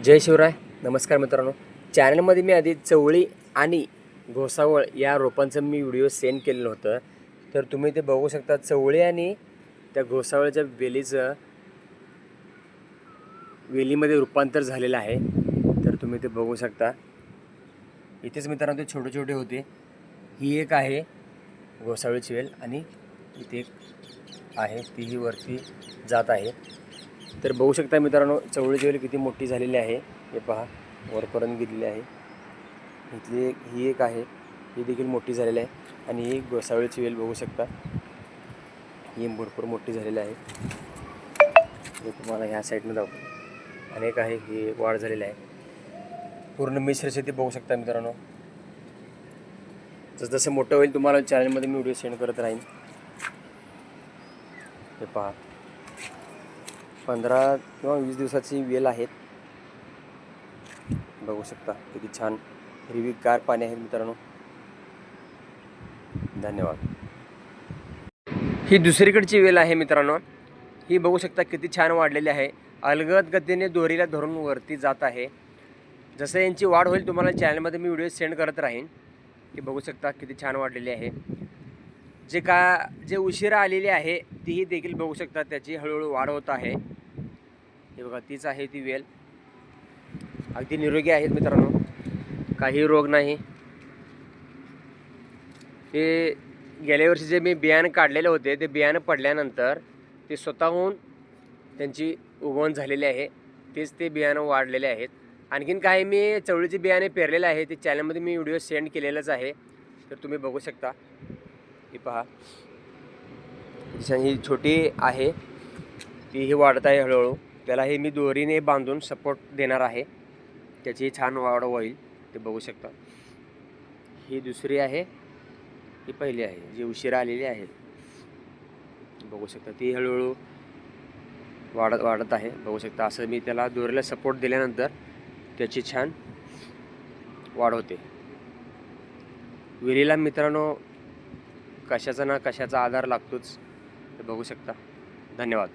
जय शिवराय. नमस्कार मित्रांनो. चॅनलमध्ये मी आधी चवळी आणि घोसावळ या रोपांचं मी व्हिडिओ सेंड केलेलं होतं. तर तुम्ही ते बघू शकता. चवळी आणि त्या घोसावळच्या वेलीमध्ये रूपांतर झालेलं आहे. तर तुम्ही ते बघू शकता. इथेच मित्रांनो ते छोटे छोटे होते. ही एक आहे घोसावळीची वेल आणि इथे एक आहे, तीही वरती जात आहे. तर बघू शकता मित्रांनो, चवळीची वेल किती मोठी झालेली आहे. हे पहा, वरपर्यंत गेलेली आहे. इथली ही एक आहे, ही देखील मोठी झालेली आहे. आणि ही घोसावळीची वेल बघू शकता, ही भरपूर मोठी झालेली आहे. हे तुम्हाला ह्या साईडनं दाखवतो. अनेक आहे, ही वाढ झालेली आहे. पूर्ण मिश्र शेती बघू शकता मित्रांनो. जसं मोठं होईल तुम्हाला चॅनलमध्ये मी व्हिडिओ सेंड करत राहीन. हे पहा, 15 किंवा 20 दिवसाची वेल आहेत. बघू शकता किती छान हिरवीगार पाणी आहे मित्रांनो. धन्यवाद. ही दुसरीकडची वेल आहे मित्रांनो. ही बघू शकता किती छान वाढलेली आहे. अलगद गतीने दोरीला धरून वरती जात आहे. जसं यांची वाढ होईल तुम्हाला चॅनलमध्ये मी व्हिडिओ सेंड करत राहीन. ही बघू शकता किती छान वाढलेली आहे. जे उशिरा आलेली आहे तीही देखील बघू शकता, त्याची हळूहळू वाढ होत आहे. हे बघा, तीच आहे ती वेल. अगदी निरोगी आहेत मित्रांनो, काही रोग नाही. हे गेल्या वर्षी जे मी बियाणं काढलेले होते, ते बियाणं पडल्यानंतर ते स्वतःहून त्यांची उगवण झालेली आहे. तेच ते बियाणं वाढलेले आहेत. आणखीन काही मी चवळीचे बियाणे पेरलेले आहे, ते चॅनलमध्ये मी व्हिडिओ सेंड केलेलंच आहे. तर तुम्ही बघू शकता. ही पहा, ही छोटी आहे, तीही वाढत आहे हळूहळू. त्यालाही मी दोरीने बांधून सपोर्ट देणार आहे, त्याची छान वाढ होईल. ते बघू शकता. ही दुसरी आहे, ही पहिली आहे, जी उशिरा आलेली आहे. बघू शकता ती हळूहळू वाढत आहे. बघू शकता, असं मी त्याला दोरीला सपोर्ट दिल्यानंतर त्याची छान वाढ होते. वेलीला मित्रांनो कशाचा ना कशाचा आधार लागतोच. ते बघू शकता. धन्यवाद.